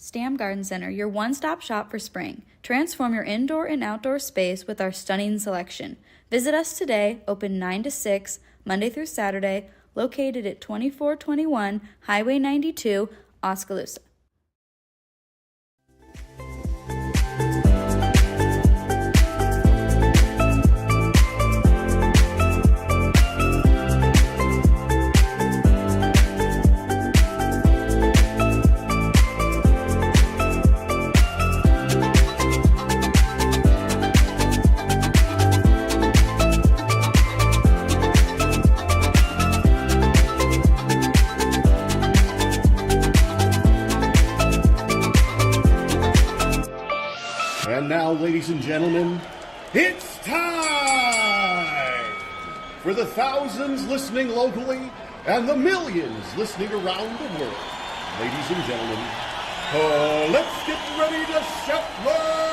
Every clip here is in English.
Stam Garden Center, your one-stop shop for spring. Transform your indoor and outdoor space with our stunning selection. Visit us today, open 9 to 6, Monday through Saturday, located at 2421 Highway 92, Oskaloosa. And now, ladies and gentlemen, it's time for the thousands listening locally and the millions listening around the world. Ladies and gentlemen, let's get ready to shuffle!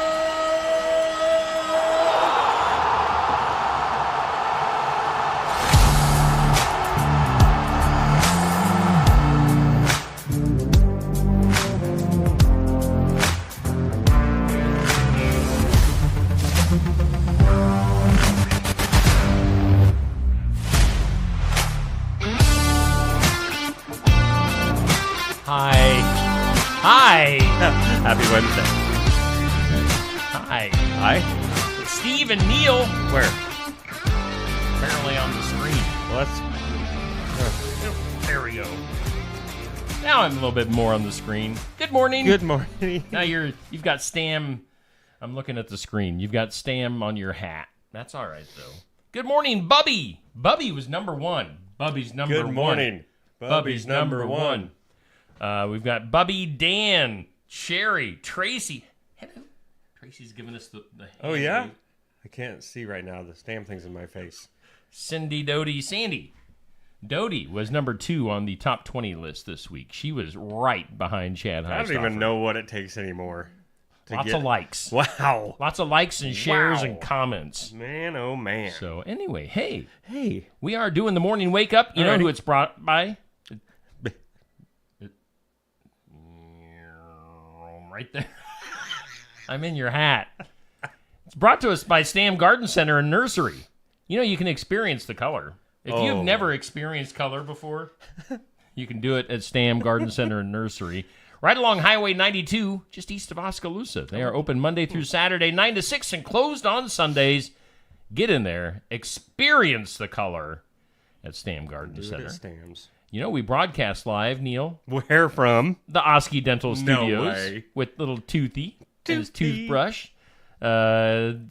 Hi. Happy Wednesday. Hi. Hi. Steve and Neil. Where? Apparently on the screen. Well, There we go. Now I'm a little bit more on the screen. Good morning. Good morning. Now you've got Stam. I'm looking at the screen. You've got Stam on your hat. That's all right though. Good morning, Bubby. Bubby was number one. Bubby's number one. Good morning. Bubby's number one. We've got Bubby, Dan, Sherry, Tracy. Hello. Tracy's giving us the Oh, hand yeah? wave. I can't see right now. The stamp thing's in my face. Cindy, Dodie, Sandy. Dodie was number 2 on the top 20 list this week. She was right behind Chad Highstoffer. I don't even know what it takes anymore. Lots of likes. Wow. Lots of likes and shares Wow. and comments. Man, oh, man. So anyway, hey, Hey. we are doing the morning wake up. You know Alrighty. who it's brought by? Right there. I'm in your hat. It's brought to us by Stam Garden Center and Nursery. You know, you can experience the color. If you've Oh. never experienced color before, you can do it at Stam Garden Center and Nursery. Right along Highway 92, just east of Oskaloosa. They are open Monday through Saturday, 9 to 6, and closed on Sundays. Get in there. Experience the color at Stam Garden Dude, Center. it stamps. You know, we broadcast live, Neil. Where from? The Oski Dental Studios No way. with little Toothy and his Toothy. toothbrush.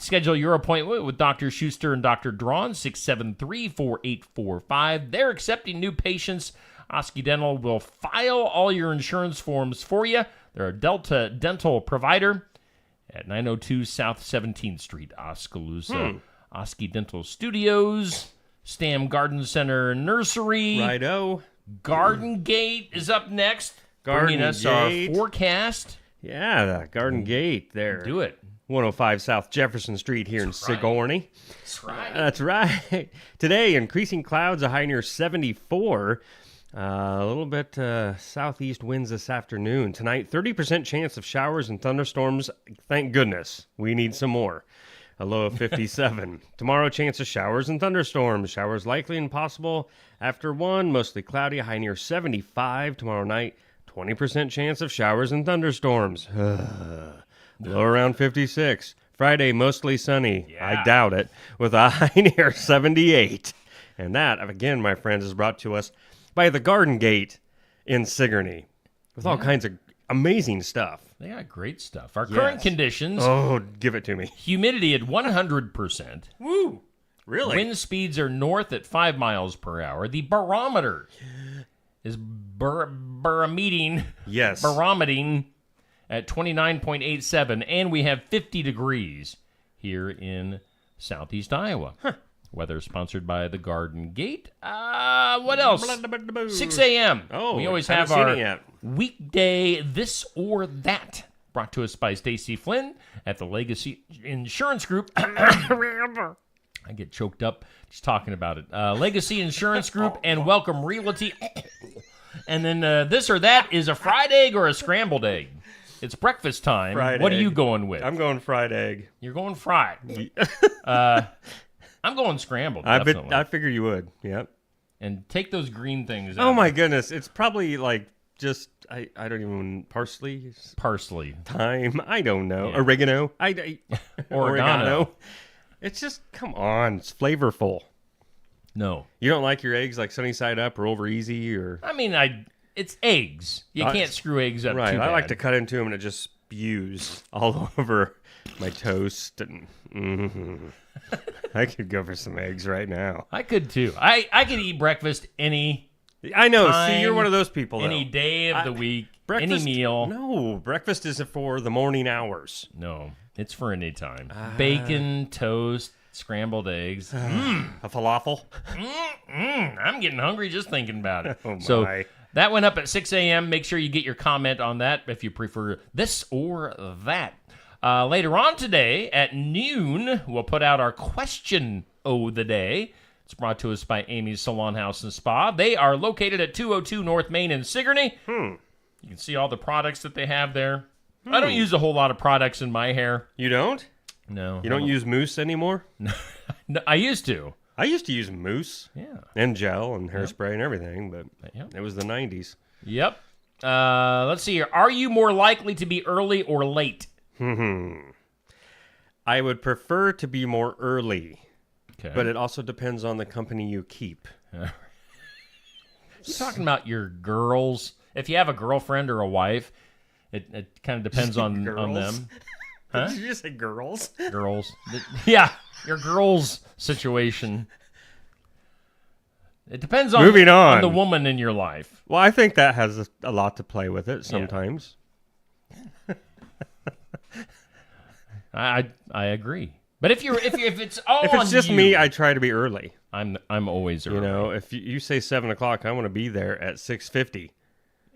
Schedule your appointment with Dr. Schuster and Dr. Drawn, 673-4845. They're accepting new patients. Oski Dental will file all your insurance forms for you. They're a Delta Dental provider at 902 South 17th Street, Oskaloosa. Oski Dental Studios, Stam Garden Center Nursery. Righto. Garden Gate is up next. Garden bringing us Gate. our forecast. Yeah, the Garden Gate there. Do it. 105 South Jefferson Street here in right. Sigourney. That's right. That's right. Today, increasing clouds, a high near 74. A little bit southeast winds this afternoon. Tonight, 30% chance of showers and thunderstorms. Thank goodness. We need some more. A low of 57. Tomorrow, chance of showers and thunderstorms. Showers likely and possible after 1. Mostly cloudy, a high near 75. Tomorrow night, 20% chance of showers and thunderstorms. Low around 56. Friday, mostly sunny. Yeah. I doubt it. With a high near 78. And that, again, my friends, is brought to us by the Garden Gate in Sigourney. With all kinds of amazing stuff. They got great stuff. Our current conditions, Oh, give it to me. humidity at 100%. Woo! Really? Wind speeds are north at 5 miles per hour. The barometer is barometing Yes. at 29.87, and we have 50 degrees here in southeast Iowa. Weather sponsored by the Garden Gate. What else? 6 a.m. Oh, we always haven't have seen our it yet. weekday this or that, brought to us by Stacy Flynn at the Legacy Insurance Group. I get choked up just talking about it. Legacy Insurance Group and Welcome Realty. And then this or that is a fried egg or a scrambled egg. It's breakfast time. Fried What are egg. you going with? I'm going fried egg. You're going fried. I'm going scrambled, I definitely. figure you would. Yep. And take those green things out. Oh my goodness, it's probably like just I don't even parsley, Parsley. thyme. I don't know. Yeah. Oregano. Oregano. It's just come on. It's flavorful. No. You don't like your eggs like sunny side up or over easy or I mean, it's eggs. You can't screw eggs up right. too I like bad. to cut into them and it just spews all over my toast and. I could go for some eggs right now. I could too. I could eat breakfast any I know. time, See, you're one of those people. Though. any day of the week, any Breakfast, meal. No, breakfast is for the morning hours. No, it's for any time. Bacon, toast, scrambled eggs. A falafel. I'm getting hungry just thinking about it. Oh, So my. that went up at 6 a.m. Make sure you get your comment on that if you prefer this or that. Later on today at noon, we'll put out our question of the day. It's brought to us by Amy's Salon House and Spa. They are located at 202 North Main in Sigourney. You can see all the products that they have there. I don't use a whole lot of products in my hair. You don't? No. You don't use mousse anymore? No, I used to. I used to use mousse Yeah. and gel and hairspray and everything, but Yeah. it was the 90s. Yep. Let's see here. Are you more likely to be early or late? I would prefer to be more early, Okay. but it also depends on the company you keep. You talking about your girls? If you have a girlfriend or a wife, it kind of depends on Girls? them. Huh? Did you just say girls? Girls. Yeah, your girls situation. It depends on Moving on. the woman in your life. Well, I think that has a lot to play with it sometimes. I agree. But if it's all If it's on just you, me, I try to be early. I'm always early. You know, if you say 7 o'clock, I want to be there at 6:50.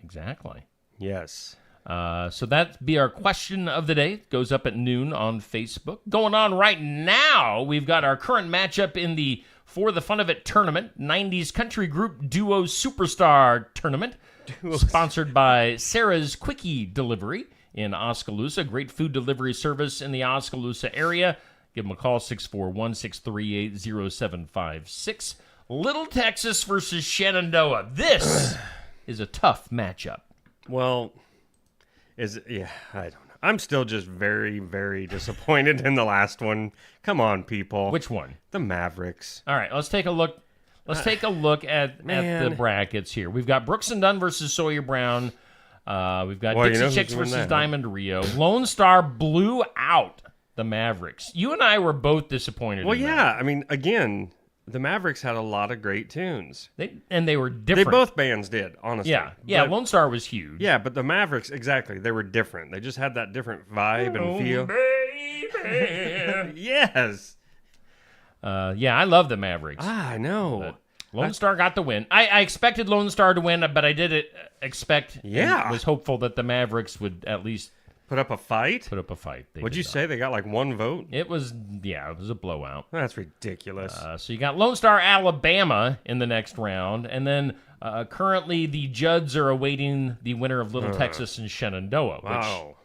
Exactly. Yes. So that'd be our question of the day. It goes up at noon on Facebook. Going on right now, we've got our current matchup in the For the Fun of It tournament, 90s country group duo superstar tournament, sponsored by Sarah's Quickie Delivery in Oskaloosa. Great food delivery service in the Oskaloosa area. Give them a call, 641-638-0756. Little Texas versus Shenandoah. This is a tough matchup. Well, I don't know. I'm still just very, very disappointed in the last one. Come on, people. Which one? The Mavericks. All right, let's take a look. Let's take a look at the Man. brackets here. We've got Brooks and Dunn versus Sawyer Brown. We've got Well, you Dixie know who's Chicks doing versus that. Diamond Rio. Lone Star blew out the Mavericks. You and I were both disappointed. Well, in that. yeah. I mean, again, the Mavericks had a lot of great tunes. They were They different. both bands did, honestly. yeah. But- Lone Star was huge. Yeah, but the Mavericks, exactly. They were different. They just had that different vibe and feel. Baby. Yes. Yeah, I love the Mavericks. I know. Lone Star got the win. I expected Lone Star to win, but I did expect Yeah. and was hopeful that the Mavericks would at least Put up a fight? put up a fight. They What'd did you not. say? They got like one vote? It was a blowout. That's ridiculous. So you got Lone Star, Alabama in the next round, and then currently the Judds are awaiting the winner of Little Texas and Shenandoah. Which wow.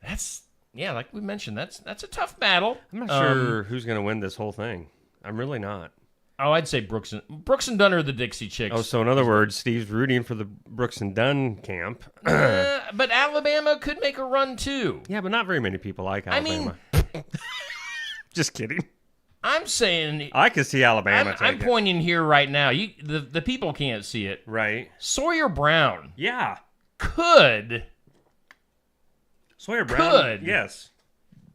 that's like we mentioned, that's a tough battle. I'm not sure who's going to win this whole thing. I'm really not. Oh, I'd say Brooks and Dunn are the Dixie Chicks. Oh, so in other words, Steve's rooting for the Brooks and Dunn camp. But Alabama could make a run too. Yeah, but not very many people like I mean- Alabama. Just kidding. I'm saying I could see Alabama I'm take it. pointing here right now. The people can't see it. Right. Sawyer Brown Yeah. could Sawyer Brown. Could. Yes.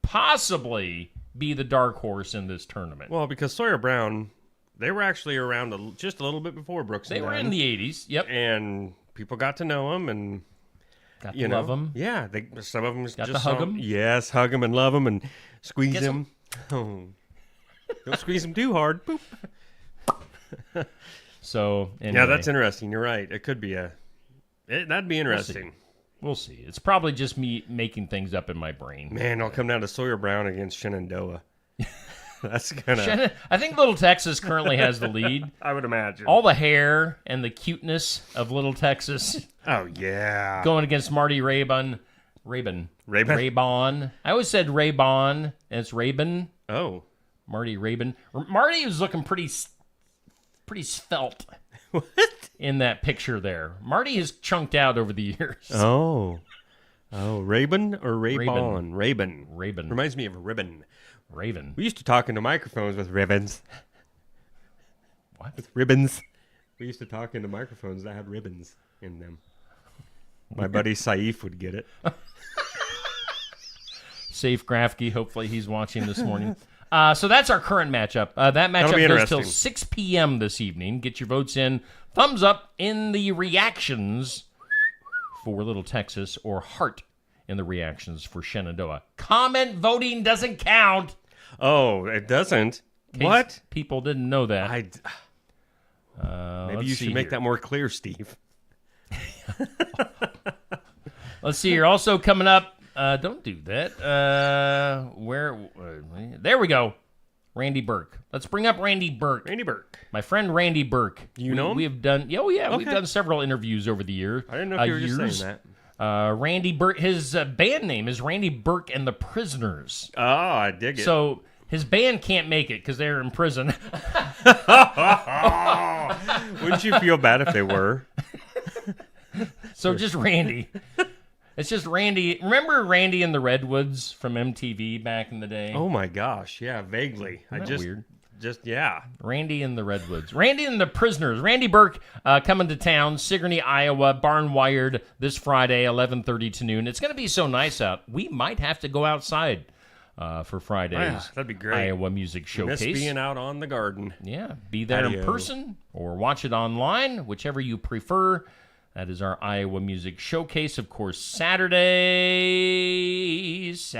possibly be the dark horse in this tournament. Well, because Sawyer Brown, they were actually around just a little bit before Brooks They and were Dunn. in the 80s. Yep. And people got to know him and Got to you know, love them. Yeah, some of them Got just to hug saw 'em? Yes, hug him and love him and squeeze Kiss him. Oh. Don't squeeze him too hard. Boop. So, anyway, Yeah, that's interesting. You're right. It could be that'd be interesting. We'll see. It's probably just me making things up in my brain. Man, I'll come down to Sawyer Brown against Shenandoah. That's gonna. I think Little Texas currently has the lead. I would imagine. All the hair and the cuteness of Little Texas Oh yeah. going against Marty Raybon. Raybon. Raybon? Raybon. I always said Raybon, and it's Raybon. Oh. Marty Raybon. Marty was looking pretty svelte. What? In that picture there. Marty has chunked out over the years. Oh. Oh, Raybon or Raybon? Raybon. Raybon. Reminds me of a ribbon. Raven. We used to talk into microphones with ribbons. What? With ribbons. We used to talk into microphones that had ribbons in them. My buddy Saif would get it. Safe Grafke. Hopefully he's watching this morning. So that's our current matchup. That matchup goes interesting. till 6 p.m. this evening. Get your votes in. Thumbs up in the reactions for Little Texas, or heart in the reactions for Shenandoah. Comment voting doesn't count. Oh, it doesn't? In case What? People didn't know that. Maybe you should make that more clear, Steve. Let's see here. Also coming up, don't do that. There we go. Randy Burke. Let's bring up Randy Burke. Randy Burke. My friend Randy Burke. You know him? We have done. Oh yeah, we've Okay. done several interviews over the year. I didn't know if you were just saying that. Randy Burke. His band name is Randy Burke and the Prisoners. Oh, I dig it. So his band can't make it because they're in prison. Wouldn't you feel bad if they were? So just Randy. It's just Randy. Remember Randy and the Redwoods from MTV back in the day? Oh my gosh, yeah, vaguely. Isn't that weird? Yeah. Randy and the Redwoods. Randy and the Prisoners. Randy Burke coming to town, Sigourney, Iowa, Barn Wired this Friday, 11:30 to noon. It's going to be so nice out. We might have to go outside for Friday's Yeah, that'd be great. Iowa Music Showcase. Miss being out on the garden. Yeah, be there in Patio. person or watch it online, whichever you prefer. That is our Iowa Music Showcase, of course, Saturday. It's the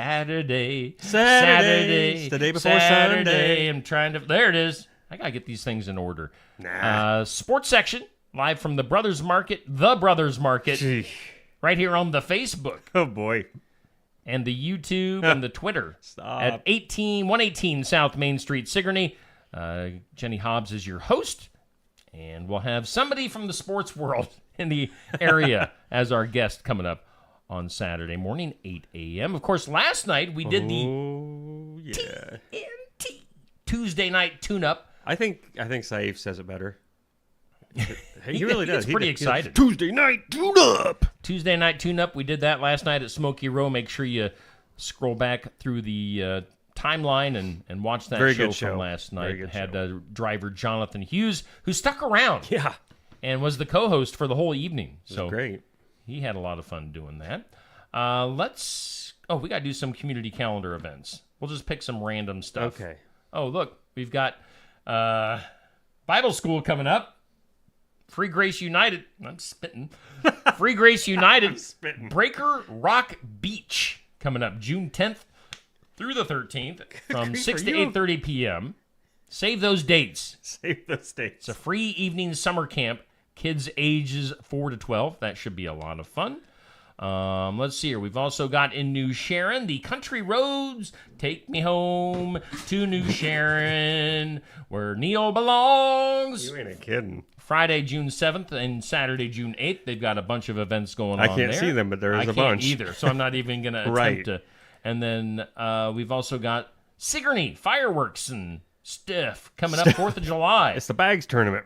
day before Sunday. I'm trying to. There it is. I gotta get these things in order. Nah. Sports section live from the Brothers Market, Gee. right here on the Facebook Oh boy. and the YouTube and the Twitter. Stop. At 118 South Main Street, Sigourney. Jenny Hobbs is your host, and we'll have somebody from the sports world in the area as our guest coming up on Saturday morning, 8 a.m. Of course, last night we did the Oh yeah. TNT Tuesday night tune-up. I think Saif says it better. He really does. He's pretty excited. Tuesday night tune up. Tuesday night tune-up. We did that last night at Smoky Row. Make sure you scroll back through the timeline and watch that Very show good show. from last night. Very good Had driver Jonathan Hughes, who stuck around Yeah. and was the co-host for the whole evening. So Great. he had a lot of fun doing that. We got to do some community calendar events. We'll just pick some random stuff. Okay. Oh, look, we've got Bible school coming up. Free Grace United. I'm spitting. Free Grace United. spitting. Breaker Rock Beach coming up June 10th through the 13th from 6 to 8:30 p.m. Save those dates. Save the states. It's a free evening summer camp. Kids ages 4 to 12. That should be a lot of fun. Let's see here. We've also got in New Sharon, the Country Roads Take Me Home to New Sharon, where Neil belongs. You ain't kidding. Friday, June 7th and Saturday, June 8th. They've got a bunch of events going on I can't there. see them, but there is I a can't bunch. either, so I'm not even going to attempt Right. to. And then we've also got Sigourney fireworks and stuff coming up 4th of July. It's the bags tournament.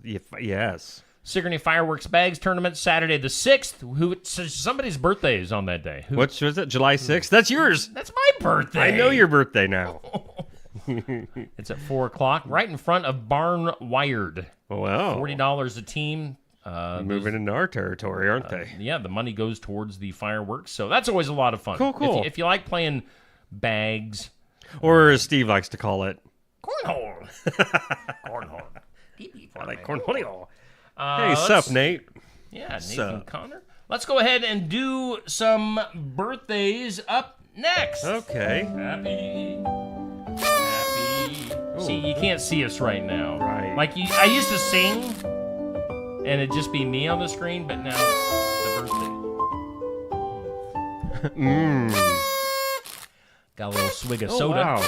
Yes. Sigourney Fireworks Bags Tournament, Saturday the 6th. Somebody's birthday is on that day. Which was it? July 6th? That's yours. That's my birthday. I know your birthday now. It's at 4 o'clock, right in front of Barn Wired. Wow. $40 a team. Moving into our territory, aren't they? Yeah, the money goes towards the fireworks, so that's always a lot of fun. Cool. If you like playing bags, Or as Steve likes to call it, cornhole. Cornhole. I like cornholio. Hey, let's- sup, Nate? Yeah, Nathan Sup? Connor. Let's go ahead and do some birthdays up next. Okay. Happy. See, you can't see us right now. Right. Like I used to sing, and it'd just be me on the screen, but now it's the birthday. Got a little swig of soda. Wow.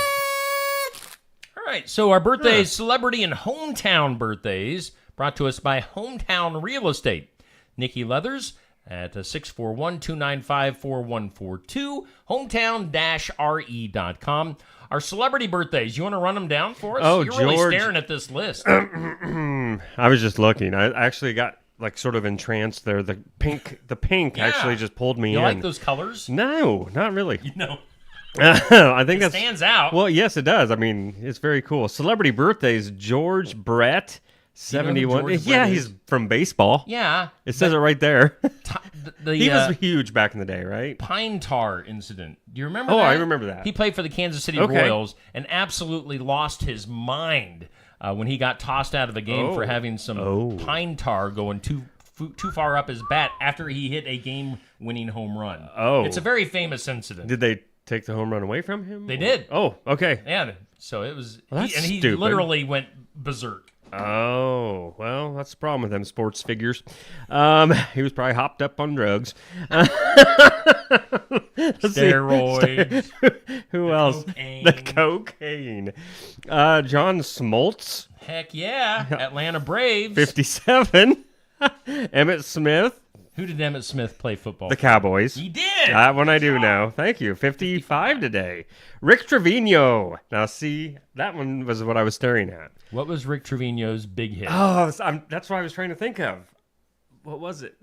All right, so our birthdays, celebrity and hometown birthdays, brought to us by Hometown Real Estate. Nikki Leathers, at 641-295-4142, hometown-re.com. Our celebrity birthdays, you want to run them down for us? Oh, You're really George. staring at this list. I was just looking. I actually got like sort of entranced there. The pink Yeah. actually just pulled me You in. like those colors? No, not really. No. I think It that's stands out. Well, yes, it does. I mean, it's very cool. Celebrity birthdays: George Brett, You know who 71. George Yeah, Brett he's is? from baseball. Yeah. It says it right there. The He was huge back in the day, right? Pine tar incident. Do you remember Oh, that? I remember that. He played for the Kansas City Okay. Royals and absolutely lost his mind when he got tossed out of the game for having some pine tar going too far up his bat after he hit a game-winning home run. Oh. It's a very famous incident. Did they take the home run away from him? They did. Oh, okay. Yeah, so it was... Well, that's he stupid. literally went berserk. Oh, well, that's the problem with them sports figures. He was probably hopped up on drugs. Let's see. Steroids. Who else? cocaine. The cocaine. John Smoltz, Heck yeah. Atlanta Braves. 57. Emmett Smith, Who did Emmett Smith play football the for? Cowboys. He did. That one I do know. Thank you. 55 today. Rick Trevino. Now, see, that one was what I was staring at. What was Rick Trevino's big hit? Oh, that's what I was trying to think of. What was it?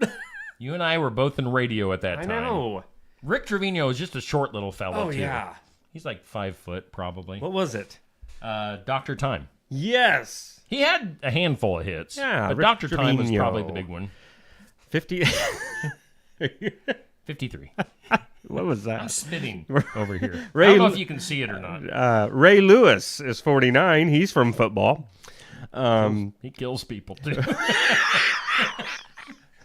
You and I were both in radio at that I time. know. Rick Trevino is just a short little fellow, Oh, too. yeah. He's like 5 foot, probably. What was it? Dr. Time. Yes. He had a handful of hits. Yeah, But Rick Dr. Time was Trevino. probably the big one. 50. 53. What was I'm that? spitting over here. I Ray- don't know if you can see it or not. Ray Lewis is 49. He's from football. He kills people, too.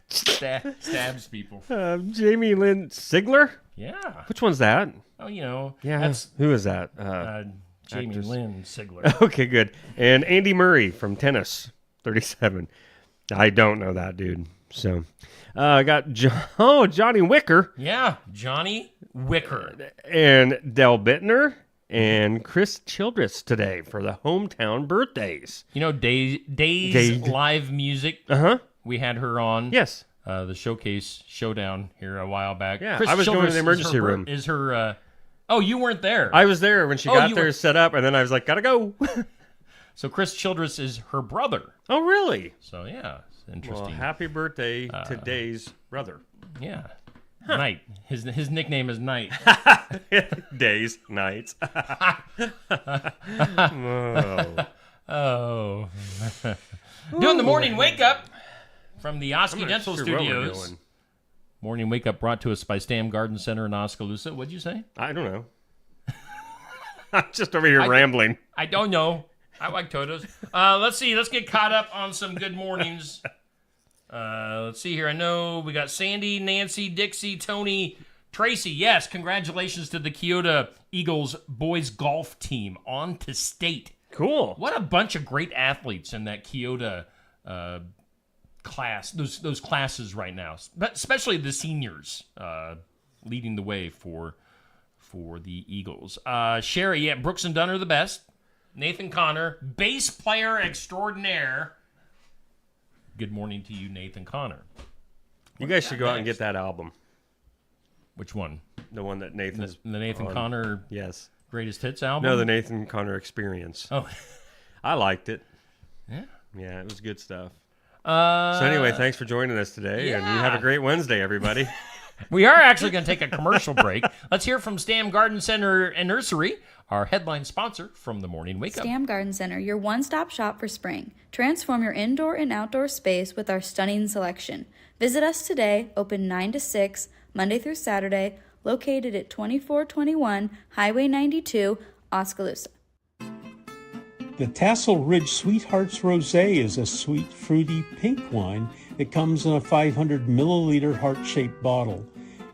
Stabs people. Jamie Lynn Sigler? Yeah. Which one's that? Oh, you know. Yeah. That's Who is that? Jamie actress. Lynn Sigler. Okay, good. And Andy Murray from tennis, 37. I don't know that dude. So, I got Johnny Wicker Yeah. Johnny Wicker. and Del Bittner and Chris Childress today for the hometown birthdays. You know, Days Dazed. Live Music. Uh-huh. We had her on. Yes. The showcase showdown here a while back. Yeah, Chris I was going to Childress the emergency room. Is her? Oh, you weren't there. I was there when she Oh, got you there were- set up, and then I was like, gotta go. So Chris Childress is her brother. Oh, really? So yeah, it's Well, interesting. happy birthday to Day's brother. Yeah, Knight. His nickname is Knight. Days, nights. Oh, doing the morning wake up from the Oski I'm not Dental sure what we're Studios. doing. Morning wake up brought to us by Stam Garden Center in Oskaloosa. What'd you say? I don't know. I'm just over here rambling. I don't know. I like Toto's. Let's see. Let's get caught up on some good mornings. Let's see here. I know we got Sandy, Nancy, Dixie, Tony, Tracy. Yes, congratulations to the Kyoto Eagles boys golf team on to state. Cool. What a bunch of great athletes in that Kyoto class. Those classes right now, but especially the seniors leading the way for the Eagles. Sherry, yeah, Brooks and Dunn are the best. Nathan Connor, bass player extraordinaire. Good morning to you, Nathan Connor. You guys should go out and get that album. Which one? The one that Nathan's. The Nathan on. Connor Yes. Greatest Hits album? No, the Nathan Connor Experience. Oh. I liked it. Yeah. Yeah, it was good stuff. So So anyway, thanks for joining us today, and you have a great Wednesday, everybody. We are actually going to take a commercial break. Let's hear from Stam Garden Center and Nursery, our headline sponsor from the Morning Wake Up. Stam Garden Center, your one-stop shop for spring. Transform your indoor and outdoor space with our stunning selection. Visit us today, open 9 to 6, Monday through Saturday, located at 2421 Highway 92, Oskaloosa. The Tassel Ridge Sweethearts Rosé is a sweet, fruity pink wine that comes in a 500 milliliter heart-shaped bottle.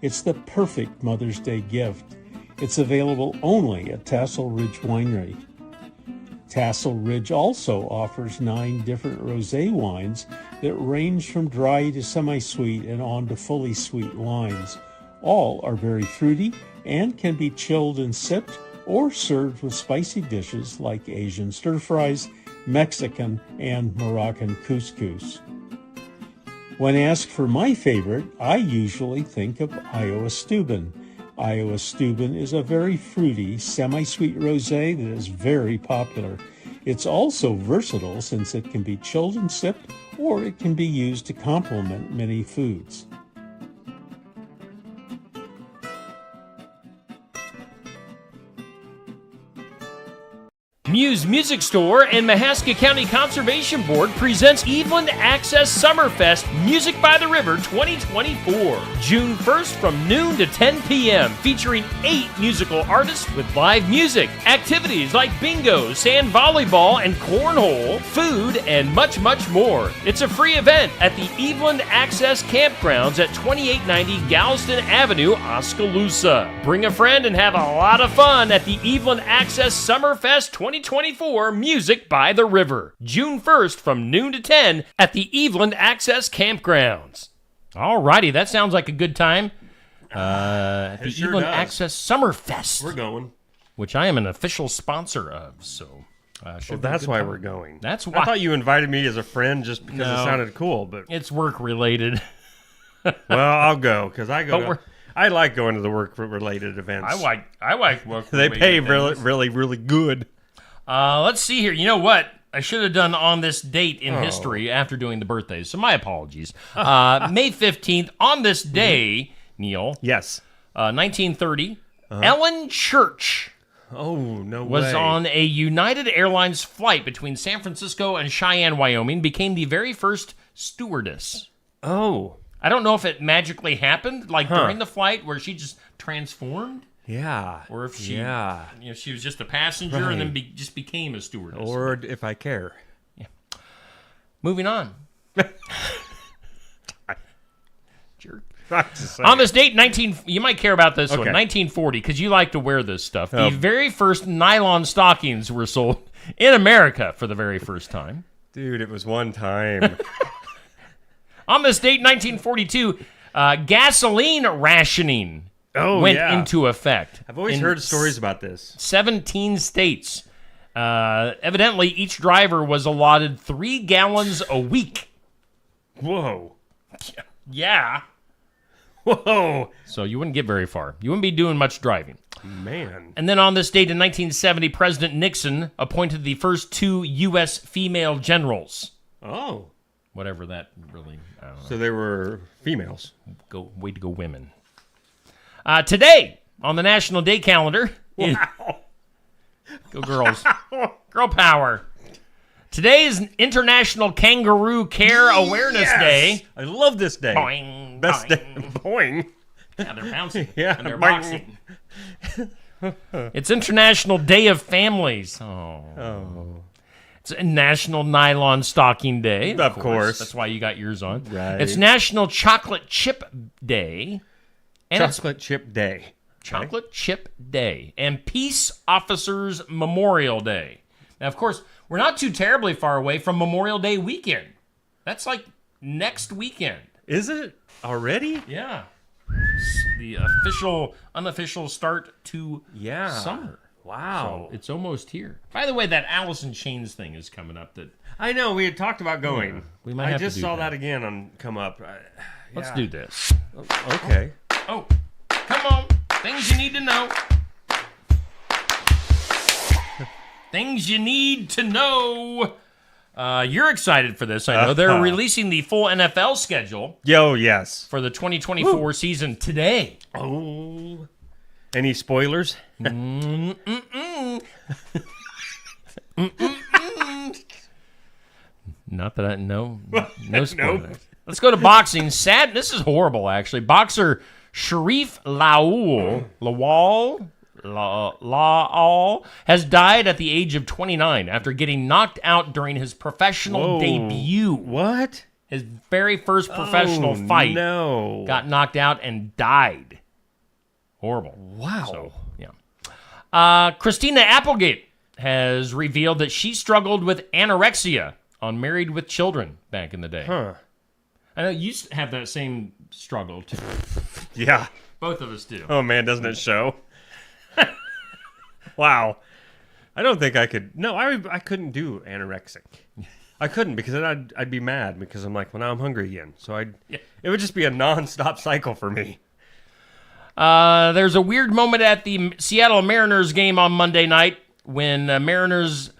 It's the perfect Mother's Day gift. It's available only at Tassel Ridge Winery. Tassel Ridge also offers 9 different rosé wines that range from dry to semi-sweet and on to fully sweet wines. All are very fruity and can be chilled and sipped or served with spicy dishes like Asian stir fries, Mexican, and Moroccan couscous. When asked for my favorite, I usually think of Iowa Steuben. Iowa Steuben is a very fruity, semi-sweet rosé that is very popular. It's also versatile since it can be chilled and sipped, or it can be used to complement many foods. Muse Music Store and Mahaska County Conservation Board presents Eveland Access Summerfest Music by the River 2024. June 1st from noon to 10 p.m. featuring 8 musical artists with live music, activities like bingo, sand volleyball, and cornhole, food, and much, much more. It's a free event at the Eveland Access Campgrounds at 2890 Galveston Avenue, Oskaloosa. Bring a friend and have a lot of fun at the Eveland Access Summerfest 2024 Music by the River. June 1st from noon to 10 at the Eveland Access Campgrounds. Alrighty, that sounds like a good time. At the sure Eveland does. Access Summerfest, We're going. which I am an official sponsor of, so should be a That's good why time. we're going. That's I why. thought you invited me as a friend just because No. it sounded cool, but It's work related. well, I'll go because I But go. we're- I like going to the work-related events. I like work. They pay really good. Let's see here. You know what? I should have done on this date in history after doing the birthdays, so my apologies. May 15th, on this day, Neil, Yes. 1930, Ellen Church Oh no was way. on a United Airlines flight between San Francisco and Cheyenne, Wyoming, became the very first stewardess. Oh I don't know if it magically happened, like during the flight, where she just transformed, yeah. or if she, Yeah. she was just a passenger and then just became a stewardess. Or if I care. Moving on. Jerk. I'm just saying. On this date, you might care about this one, Okay. 1940, because you like to wear this stuff. The very first nylon stockings were sold in America for the very first time. Dude, it was one time. On this date, 1942, gasoline rationing went into effect. I've always in heard stories about this. 17 states. Evidently, each driver was allotted 3 gallons a week. Whoa. Yeah. Whoa. So you wouldn't get very far. You wouldn't be doing much driving. Man. And then on this date in 1970, President Nixon appointed the first 2 U.S. female generals. Oh. Whatever that really, I don't know. So they were females. Way to go, women. Today, on the National Day calendar, go girls. Girl power. Today is International Kangaroo Care Awareness Day. I love this day. Boing, Best boing. day. Boing. Yeah, they're bouncing. Yeah, and they're boing. boxing. It's International Day of Families. Oh. It's a National Nylon Stocking Day. Of course. That's why you got yours on. Right. It's National Chocolate Chip Day. And it's Chocolate Chip Day. Chocolate Chip Day. And Peace Officers Memorial Day. Now, of course, we're not too terribly far away from Memorial Day weekend. That's like next weekend. Is it already? Yeah. The unofficial start to summer. Wow. So it's almost here. By the way, that Alice in Chains thing is coming up. That I know. We had talked about going. we might I have to just do saw that. that again on come up. Let's Yeah. do this. Okay. Oh, come on. Things you need to know. Things you need to know. You're excited for this, I know. They're releasing the full NFL schedule Yo, yes. for the 2024 season today. Oh. Any spoilers? Not that I know. No spoilers. Let's go to boxing. Sad. This is horrible, actually. Boxer Sharif Lawal has died at the age of 29 after getting knocked out during his professional Whoa. debut. What? His very first professional fight. No. Got knocked out and died. Horrible. Wow. So, yeah. Christina Applegate has revealed that she struggled with anorexia on Married with Children back in the day. Huh. I know you have that same struggle, too. Yeah. Both of us do. Oh, man, doesn't it show? Wow. I don't think I could. No, I couldn't do anorexic. I couldn't because then I'd be mad because I'm like, well, now I'm hungry again. So it would just be a nonstop cycle for me. There's a weird moment at the Seattle Mariners game on Monday night when Mariners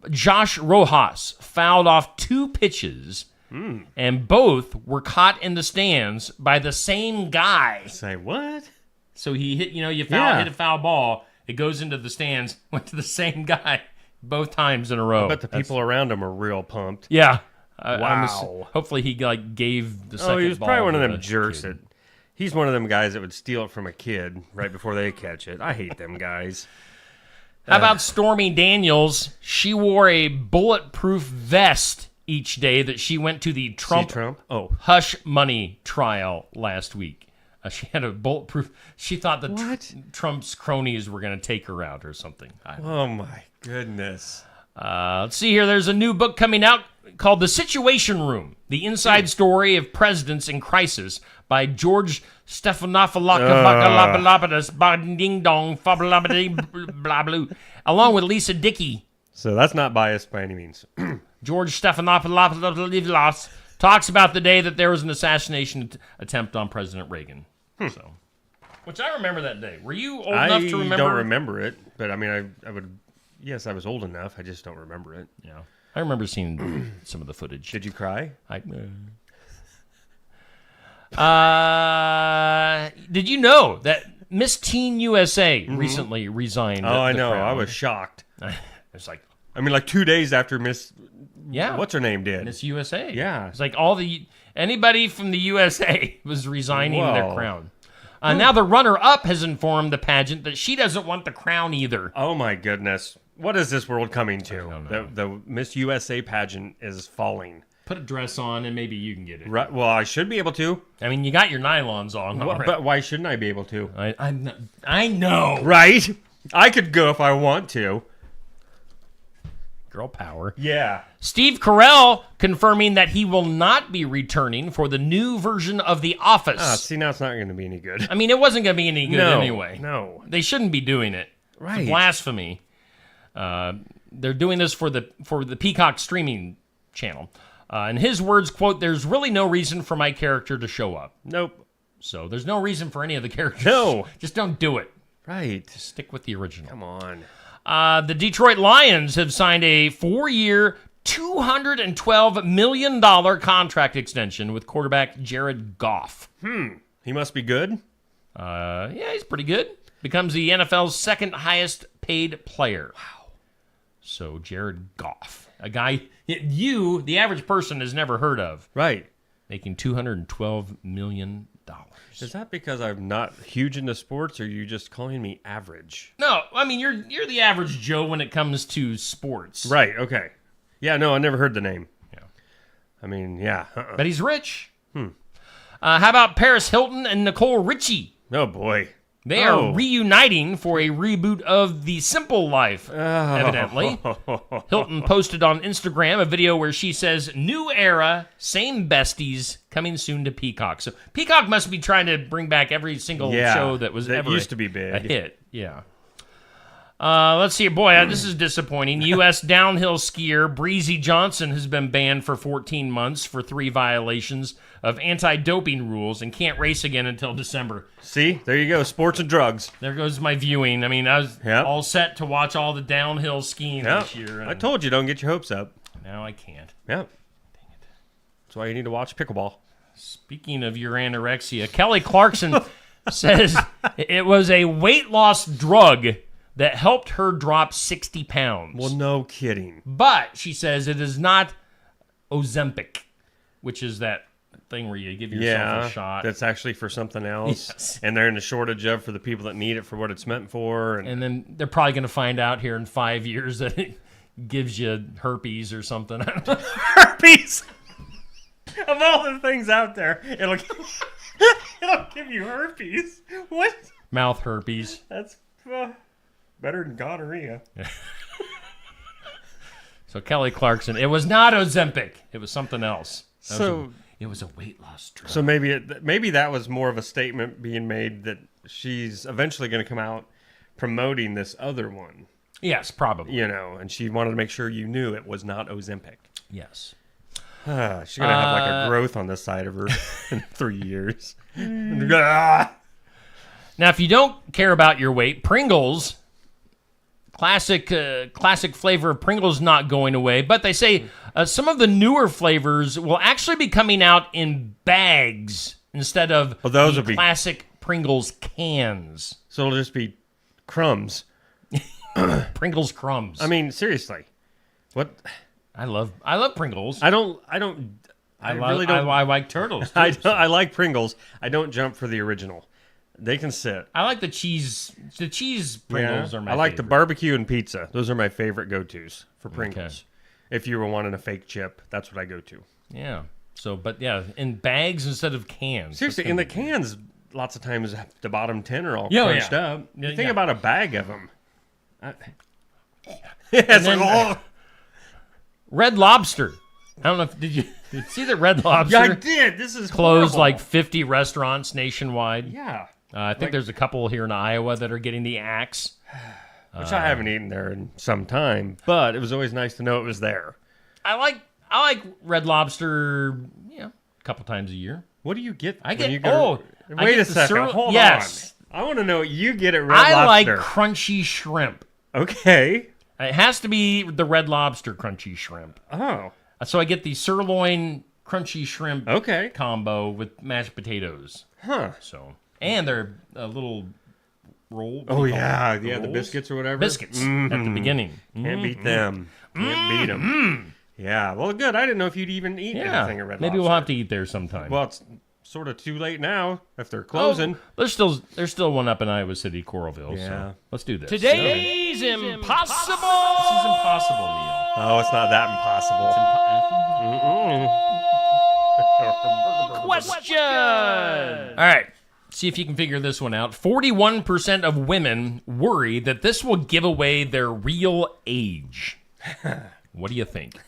Josh Rojas fouled off 2 pitches, and both were caught in the stands by the same guy. Say what? So he hit, hit a foul ball, it goes into the stands, went to the same guy both times in a row. But the people around him are real pumped. Yeah. Wow. Hopefully he gave the second ball. He was probably one of to them the jerks kid. he's one of them guys that would steal it from a kid right before they catch it. I hate them guys. How about Stormy Daniels? She wore a bulletproof vest each day that she went to the Trump Oh. hush money trial last week. She had a bulletproof. She thought that Trump's cronies were going to take her out or something. Oh, my goodness. Let's see here. There's a new book coming out called The Situation Room, The Inside Story of Presidents in Crisis by George Stephanopoulos, ding dong, blah blue, along with Lisa Dickey. So that's not biased by any means. George Stephanopoulos talks about the day that there was an assassination attempt on President Reagan. So, which I remember that day. Were you old enough to remember? I don't remember it, but I mean, I would. Yes, I was old enough. I just don't remember it. Yeah, I remember seeing some of the footage. Did you cry? Did you know that Miss Teen USA recently resigned? Oh, I know. Crown? I was shocked. It's like, I mean, like 2 days after Miss. Yeah, what's her name did? Miss USA. Yeah, it's like anybody from the USA was resigning their crown. Now the runner-up has informed the pageant that she doesn't want the crown either. Oh my goodness. What is this world coming to? I don't know. The Miss USA pageant is falling. Put a dress on and maybe you can get it. Right. Well, I should be able to. I mean, you got your nylons on. But why shouldn't I be able to? I know. Right? I could go if I want to. Girl power. Yeah. Steve Carell confirming that he will not be returning for the new version of The Office. See, now it's not going to be any good. I mean, it wasn't going to be any good anyway. No. They shouldn't be doing it. Right. It's blasphemy. They're doing this for the Peacock streaming channel. In his words, quote, "There's really no reason for my character to show up." Nope. So there's no reason for any of the characters. No. Just don't do it. Right. Just stick with the original. Come on. The Detroit Lions have signed a 4-year, $212 million contract extension with quarterback Jared Goff. He must be good. Yeah, he's pretty good. Becomes the NFL's second highest paid player. Wow. So Jared Goff, a guy the average person, has never heard of. Right. Making $212 million. Is that because I'm not huge into sports, or are you just calling me average? No, I mean, you're the average Joe when it comes to sports. Right, okay. Yeah, no, I never heard the name. Yeah. I mean, yeah. But he's rich. How about Paris Hilton and Nicole Richie? Oh, boy. They are reuniting for a reboot of The Simple Life, evidently. Hilton posted on Instagram a video where she says, "New era, same besties, coming soon to Peacock." So Peacock must be trying to bring back every single show that was ever used to be big. A hit. Yeah. Let's see. Boy, this is disappointing. U.S. downhill skier Breezy Johnson has been banned for 14 months for 3 violations of anti-doping rules and can't race again until December. See? There you go. Sports and drugs. There goes my viewing. I mean, I was all set to watch all the downhill skiing this year. I told you, don't get your hopes up. Now I can't. Yeah. Dang it. That's why you need to watch pickleball. Speaking of your anorexia, Kelly Clarkson says it was a weight loss drug that helped her drop 60 pounds. Well, no kidding. But she says it is not Ozempic, which is that thing where you give yourself a shot. That's actually for something else. Yes. And they're in a shortage of for the people that need it for what it's meant for. And then they're probably going to find out here in 5 years that it gives you herpes or something. Herpes! Of all the things out there, it'll give you herpes. What? Mouth herpes. That's better than gonorrhea. So Kelly Clarkson, it was not Ozempic. It was something else. It was a weight loss drug. So maybe that was more of a statement being made that she's eventually going to come out promoting this other one. Yes, probably. And she wanted to make sure you knew it was not Ozempic. Yes. She's going to have like a growth on the side of her in 3 years. Ah! Now, if you don't care about your weight, Pringles, classic flavor of Pringles not going away, but they say some of the newer flavors will actually be coming out in bags instead of those the will be- classic Pringles cans. So it'll just be crumbs. Pringles crumbs. I mean, seriously. What? I love Pringles. I like turtles. Too, I like Pringles. I don't jump for the original. They can sit. I like the cheese. The cheese Pringles are my I like the favorite. barbecue and pizza. Those are my favorite go-tos for Pringles. If you were wanting a fake chip, that's what I go to. Yeah. So, but yeah, in bags instead of cans. Seriously, in the cans, lots of times the bottom 10 are all Yeah, crunched yeah. up. Yeah, You think yeah. about a bag of them. It's then- like, oh. Red Lobster. I don't know if did you see that Red Lobster Yeah, I did. This is closed horrible. like 50 restaurants nationwide. Yeah. I think there's a couple here in Iowa that are getting the axe. Which I haven't eaten there in some time, but it was always nice to know it was there. I like Red Lobster, a couple times a year. What do you get? I when get you go to- I Wait get a the second. Hold yes. on. I want to know what you get at Red I like Lobster. crunchy shrimp. Okay. It has to be the Red Lobster crunchy shrimp. Oh. So I get the sirloin crunchy shrimp Okay. combo with mashed potatoes. Huh. So and they're a little roll. what do Oh you call yeah, them? yeah, the Rolls? biscuits or whatever. Biscuits at the beginning. Can't beat them. Can't beat them. Yeah. Well, good. I didn't know if you'd even eat Yeah, anything at Red maybe Lobster. we'll have to eat there sometime. Well, it's sort of too late now if they're closing. there's still one up in Iowa City, Coralville. Yeah. So let's do this. Today's Impossible. This is impossible, Neil. Oh, it's not that impossible. Question. All right. See if you can figure this one out. 41% of women worry that this will give away their real age. What do you think?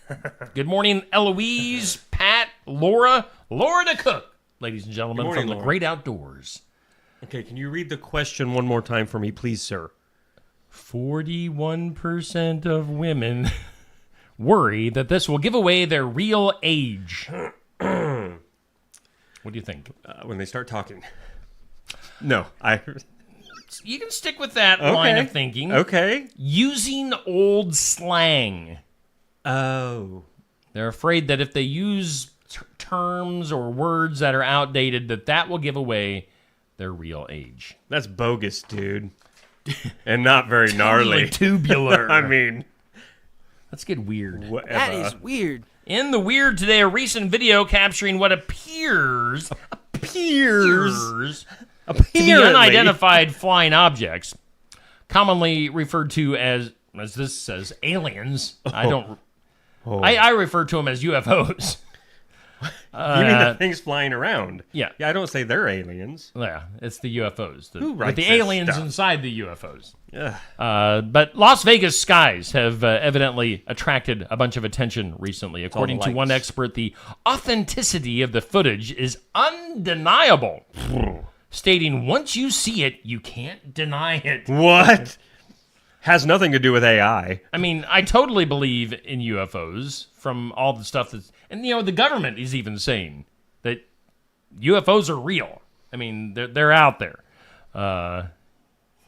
Good morning, Eloise, Pat, Laura the cook, ladies and gentlemen, Good morning, from the Laura. great outdoors. Okay, can you read the question one more time for me, please, sir? 41% of women worry that this will give away their real age. What do you think? When they start talking. No, I. You can stick with that line Okay. of thinking. Okay. Using old slang. Oh. They're afraid that if they use terms or words that are outdated, that will give away their real age. That's bogus, dude. And not very gnarly. Tubular. I mean, Let's get weird. whatever. That is weird. In the weird today, a recent video capturing what appears to be unidentified flying objects, commonly referred to as this says, aliens. I don't. I refer to them as UFOs. You mean the things flying around? Yeah. Yeah, I don't say they're aliens. Yeah, it's the UFOs. Who With writes the this aliens stuff? inside the UFOs. Ugh. But Las Vegas skies have evidently attracted a bunch of attention recently. According to one lights. expert, the authenticity of the footage is undeniable, stating once you see it, you can't deny it. What? Has nothing to do with AI. I mean, I totally believe in UFOs from all the stuff that's... And, the government is even saying that UFOs are real. I mean, they're out there. I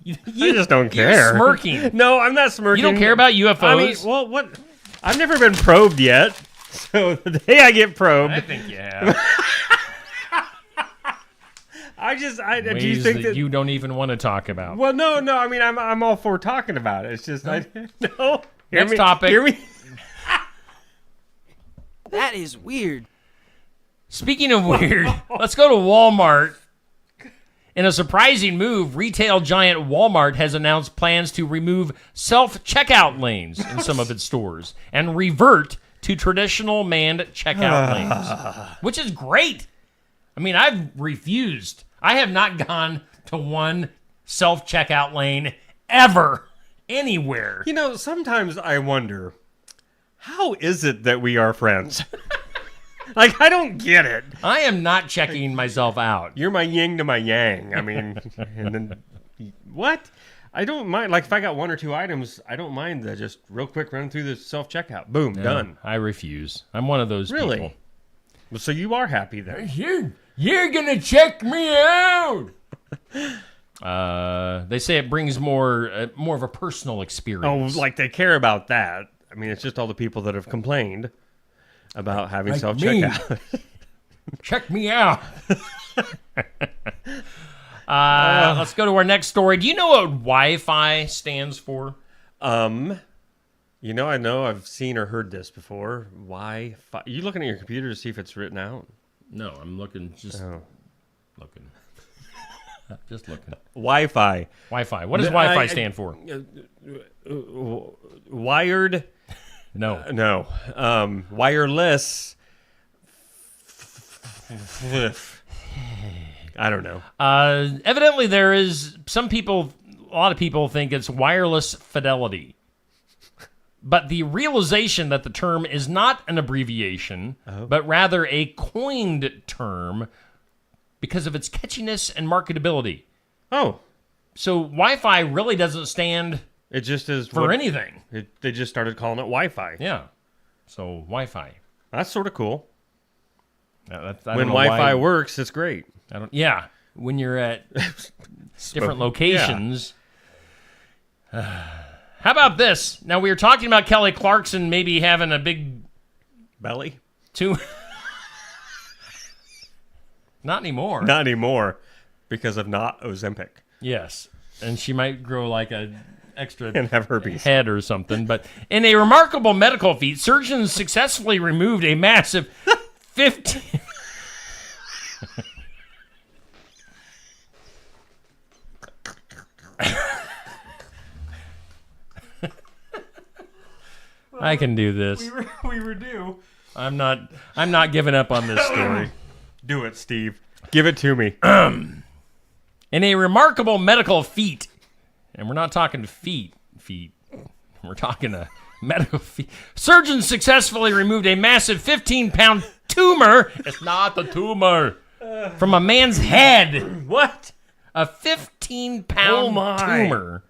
just don't care. You're smirking. No, I'm not smirking. You don't care about UFOs? I mean, well, what? I've never been probed yet. So the day I get probed, I think you have. do you Ways think that? you don't even want to talk about. Well, no. I mean, I'm all for talking about it. It's just no. Hear Next me, topic. Hear me. That is weird. Speaking of weird, let's go to Walmart. In a surprising move, retail giant Walmart has announced plans to remove self-checkout lanes in some of its stores and revert to traditional manned checkout lanes, which is great. I mean, I've refused. I have not gone to one self-checkout lane ever, anywhere. You know, sometimes I wonder, how is it that we are friends? Like, I don't get it. I am not checking myself out. You're my yin to my yang. I mean, and then what? I don't mind. Like if I got 1 or 2 items, I don't mind the just real quick run through the self checkout. Boom, done. I refuse. I'm one of those Really? people. Well, so you are happy then? You're gonna check me out. They say it brings more of a personal Oh, experience. like they care about that. I mean, it's just all the people that have complained about having Like self me. checkout. Check me out. Let's go to our next story. Do you know what Wi-Fi stands for? You know I've seen or heard this before. Wi-Fi. You looking at your computer to see if it's written out? No, I'm looking. Just Oh. looking. Just looking. Wi-Fi. Wi-Fi. What does The- Wi-Fi I- stand for? Wired. No. No. Wireless. I don't know. Evidently, there is a lot of people think it's wireless fidelity. But the realization that the term is not an abbreviation, but rather a coined term because of its catchiness and marketability. Oh, So Wi-Fi really doesn't stand it just is for anything. They just started calling it Wi-Fi. Yeah. So Wi-Fi. That's sort of cool. I don't When know why- Wi-Fi works, it's great. Yeah. When you're at different locations. How about this? Now, we were talking about Kelly Clarkson maybe having a big Belly? Not anymore. Not anymore, because of not Ozempic Yes. And she might grow like a extra and have herpes. head or something. But in a remarkable medical feat, surgeons successfully removed a massive 15... I can do this. We were due. I'm not giving up on this story. Do it, Steve. Give it to me. In a remarkable medical feat, and we're not talking feet, we're talking a medical feat. Surgeons successfully removed a massive 15-pound tumor. It's not the tumor. From a man's head. What? A 15-pound Oh my. tumor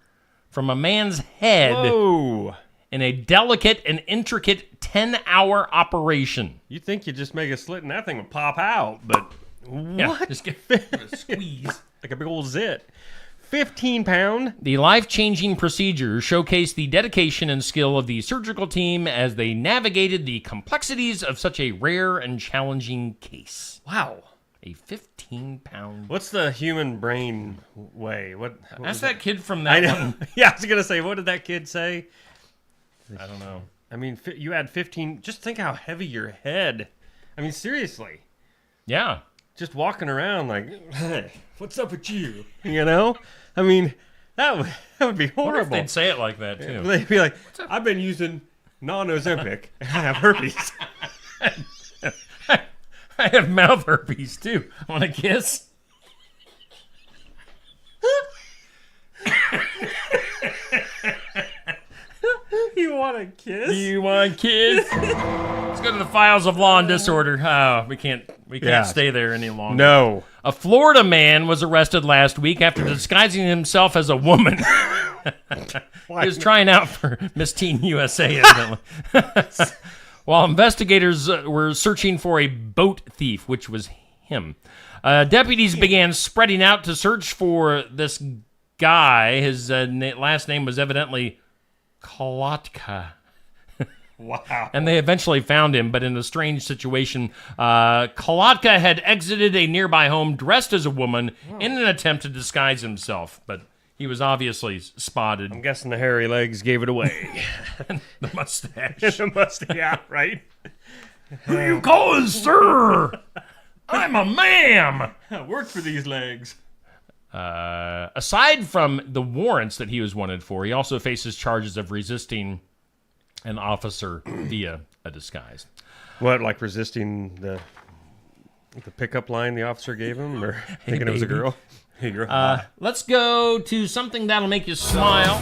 from a man's head Whoa. in a delicate and intricate 10-hour operation. You'd think you'd just make a slit and that thing would pop out, but Yeah, what? just give it a squeeze. Like a big old zit. 15-pound? The life-changing procedure showcased the dedication and skill of the surgical team as they navigated the complexities of such a rare and challenging case. Wow. A 15-pound... What's the human brain way? What Ask was that kid from I that know. one. Yeah, I was going to say, what did that kid say? I don't know. I mean, you had 15. Just think how heavy your head. I mean, seriously. Yeah. Just walking around like, hey, what's up with you? You know? I mean, that would be I wonder if horrible. they'd say it like that, too. They'd be like, I've been using non-Ozempic. I have herpes. I have mouth herpes, too. Want a kiss? You want a kiss? You want a kiss? Let's go to the files of law and disorder. Oh, we can't Yeah. stay there any longer. No. A Florida man was arrested last week after disguising himself as a woman. He was trying out for Miss Teen USA, evidently. While investigators were searching for a boat thief, which was him. Deputies began spreading out to search for this guy. His last name was evidently Kolotka. Wow. And they eventually found him, but in a strange situation. Kolotka had exited a nearby home dressed as a woman in an attempt to disguise himself, but he was obviously spotted. I'm guessing the hairy legs gave it away. The mustache. The mustache, yeah, right? Who you calling, sir? I'm a ma'am. I work for these legs. Aside from the warrants that he was wanted for, he also faces charges of resisting an officer via a disguise. What, like resisting the pickup line the officer gave him, or thinking it was a baby. girl? Hey, girl. Let's go to something that'll make you smile.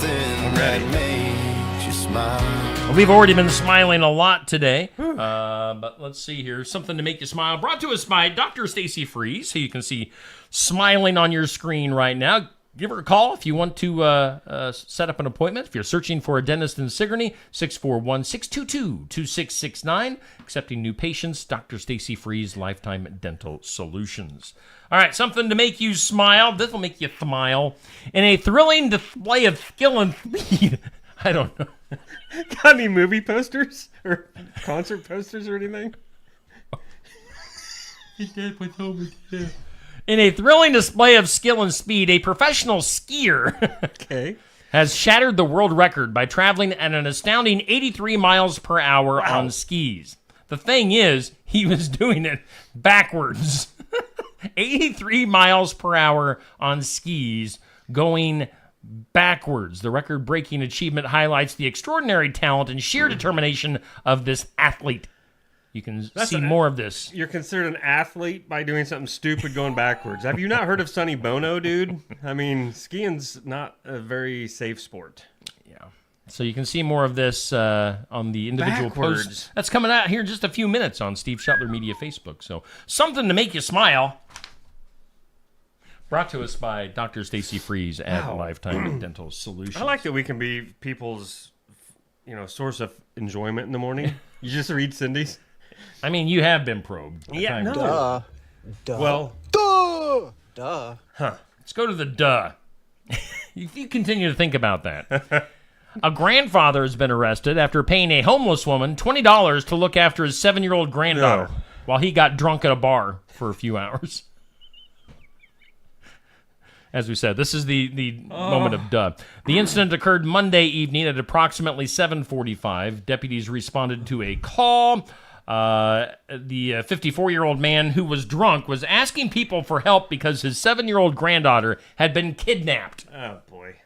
We've already been smiling a lot today, but let's see here. Something to make you smile. Brought to us by Dr. Stacy Freeze, who you can see smiling on your screen right now. give her a call if you want to set up an appointment. If you're searching for a dentist in Sigourney, 641-622-2669. Accepting new patients, Dr. Stacy Freeze, Lifetime Dental Solutions. All right, something to make you smile. This will make you smile. In a thrilling display of skill and speed. I don't know. Got any movie posters or concert posters or anything? In a thrilling display of skill and speed, a professional skier Okay. has shattered the world record by traveling at an astounding 83 miles per hour on skis. The thing is, he was doing it backwards. 83 miles per hour on skis going backwards. The record-breaking achievement highlights the extraordinary talent and sheer determination of this athlete. You can see more of this. You're considered an athlete by doing something stupid going backwards. Have you not heard of Sonny Bono, dude? I mean, skiing's not a very safe sport. Yeah. So you can see more of this on the individual Backwards. posts. That's coming out here in just a few minutes on Steve Shetler Media Facebook. So something to make you smile. Brought to us by Dr. Stacy Freeze at Lifetime Dental Solutions. I like that we can be people's, source of enjoyment in the morning. You just read Cindy's. I mean, you have been probed. Yeah, no. Duh. Well, Duh. Let's go to the duh. If you continue to think about that. A grandfather has been arrested after paying a homeless woman $20 to look after his 7-year-old granddaughter while he got drunk at a bar for a few hours. As we said, this is the moment of duh. The incident occurred Monday evening at approximately 7:45. Deputies responded to a call. The 54-year-old man who was drunk was asking people for help because his 7-year-old granddaughter had been kidnapped. oh boy.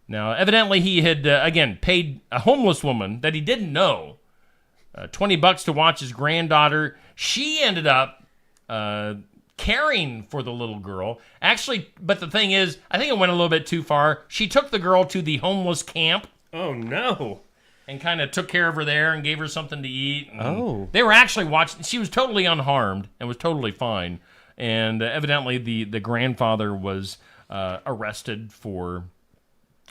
Now, evidently, he had, again, paid a homeless woman that he didn't know $20 to watch his granddaughter. She ended up caring for the little girl. Actually, but the thing is, I think it went a little bit too far. She took the girl to the homeless camp Oh no. and kind of took care of her there and gave her something to eat. And Oh. They were actually watching. She was totally unharmed and was totally fine. And evidently, the grandfather was arrested for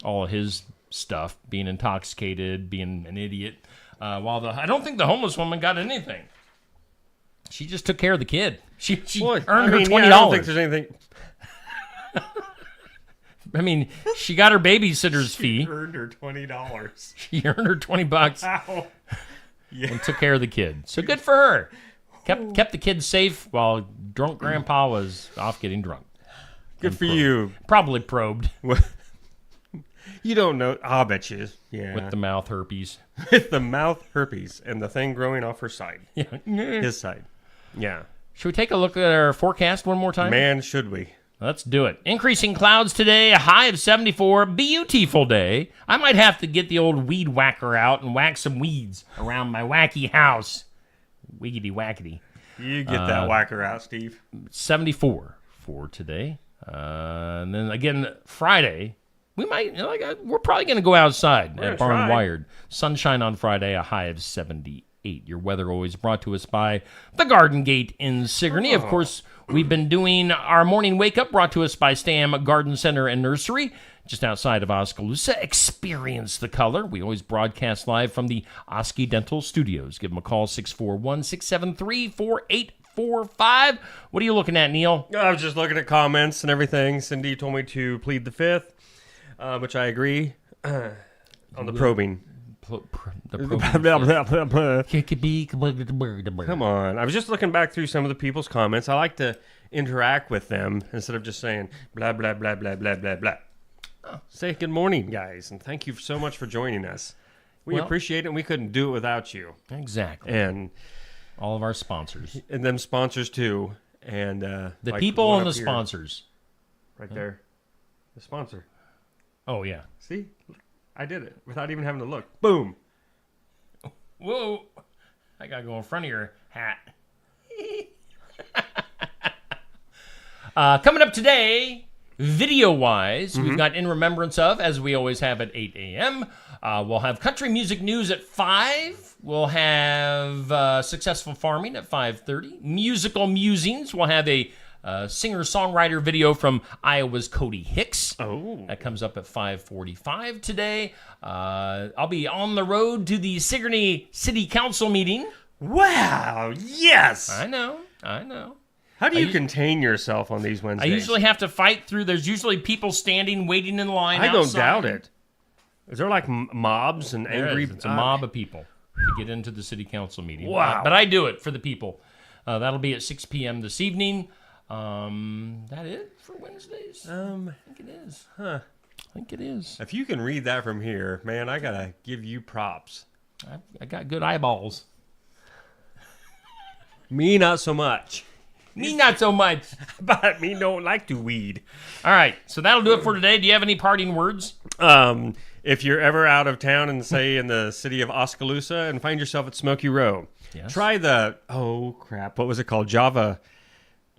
all of his stuff, being intoxicated, being an idiot. While I don't think the homeless woman got anything. She just took care of the kid. She earned her $20. I don't think there's anything. I mean, she got her babysitter's fee. Earned her $20. She earned her $20 Ow. and took care of the kid. So good for her. Kept the kid safe while drunk grandpa was off getting drunk. Good for you. Probably probed You don't know. I'll bet you. Yeah. with the mouth herpes. With the mouth herpes and the thing growing off her side. Yeah. His side. Yeah. Should we take a look at our forecast one more time? Man, should we? Let's do it. Increasing clouds today, a high of 74. Beautiful day. I might have to get the old weed whacker out and whack some weeds around my wacky house. Wiggity wackety. You get that whacker out, Steve. 74 for today. And then again, Friday, we're probably going to go outside gonna at Barn try. Wired. Sunshine on Friday, a high of 78. Your weather always brought to us by the Garden Gate in Sigourney. Of course, we've been doing our morning wake up brought to us by Stam Garden Center and Nursery, just outside of Oskaloosa. Experience the color. We always broadcast live from the Oski Dental Studios. Give them a call, 641-673-4845. What are you looking at, Neil? I was just looking at comments and everything. Cindy told me to plead the fifth, which I agree on the probing. Come on. I was just looking back through some of the people's comments. I like to interact with them instead of just saying blah, blah, blah, blah, blah, blah, blah. Say good morning, guys, and thank you so much for joining us. We Well- appreciate it, and we couldn't do it without you. Exactly. And All of our sponsors. them sponsors, too. And The like people one and the up here, sponsors. Right there. The sponsor. Oh, yeah. See? I did it without even having to look. Boom. Whoa. I got to go in front of your hat. Coming up today, video-wise, we've got In Remembrance Of, as we always have at 8 a.m. We'll have country music news at 5. We'll have Successful Farming at 5:30. Musical Musings. We'll have a singer-songwriter video from Iowa's Cody Hicks. Oh. That comes up at 5:45 today. I'll be on the road to the Sigourney City Council meeting. Wow, yes! I know. How do you contain yourself on these I Wednesdays? usually have to fight through. There's usually people standing, waiting in line I don't outside. doubt it. Is there like mobs and There angry... is. It's a mob of people to get into the city council meeting. Wow. But I do it for the people. That'll be at 6 p.m. this evening. That it for Wednesdays? I think it is. Huh. I think it is. If you can read that from here, man, I gotta give you props. I got good eyeballs. Me, not so much. Me not so much. But me don't like to weed. All right, so that'll do it for today. Do you have any parting words? If you're ever out of town and say in the city of Oskaloosa and find yourself at Smoky Row, try the, what was it called? Java.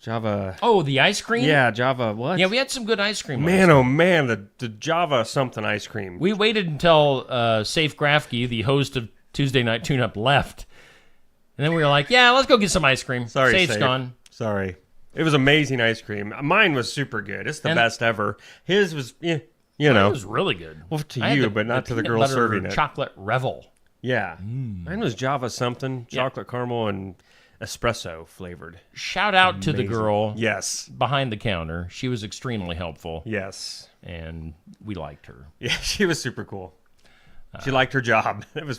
Oh, the ice cream? Yeah, Java what? Yeah, we had some good ice cream. Man, oh man, the Java something ice cream. We waited until Safe Grafke, the host of Tuesday Night Tune-Up, left. And then we were like, yeah, let's go get some ice cream. Sorry, Safe's Safe. gone. Sorry. It was amazing ice cream. Mine was super good. It's the best ever. His was, you know. It was really good. Well, to I had you, but not to the peanut girl butter serving it. Chocolate Revel. Yeah. Mine was Java something, chocolate caramel, and espresso flavored. Shout out to the girl Yes. behind the counter. She was extremely helpful, Yes. and we liked her. Yeah, she was super cool. She liked her job. It was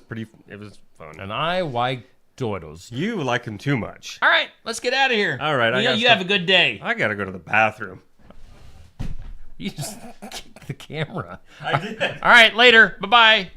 fun. And I like Doidos. You like him too much. All right, let's get out of here. All right, You have a good day. I gotta go to the bathroom. You just kicked the camera. I did. All right, later. Bye-bye.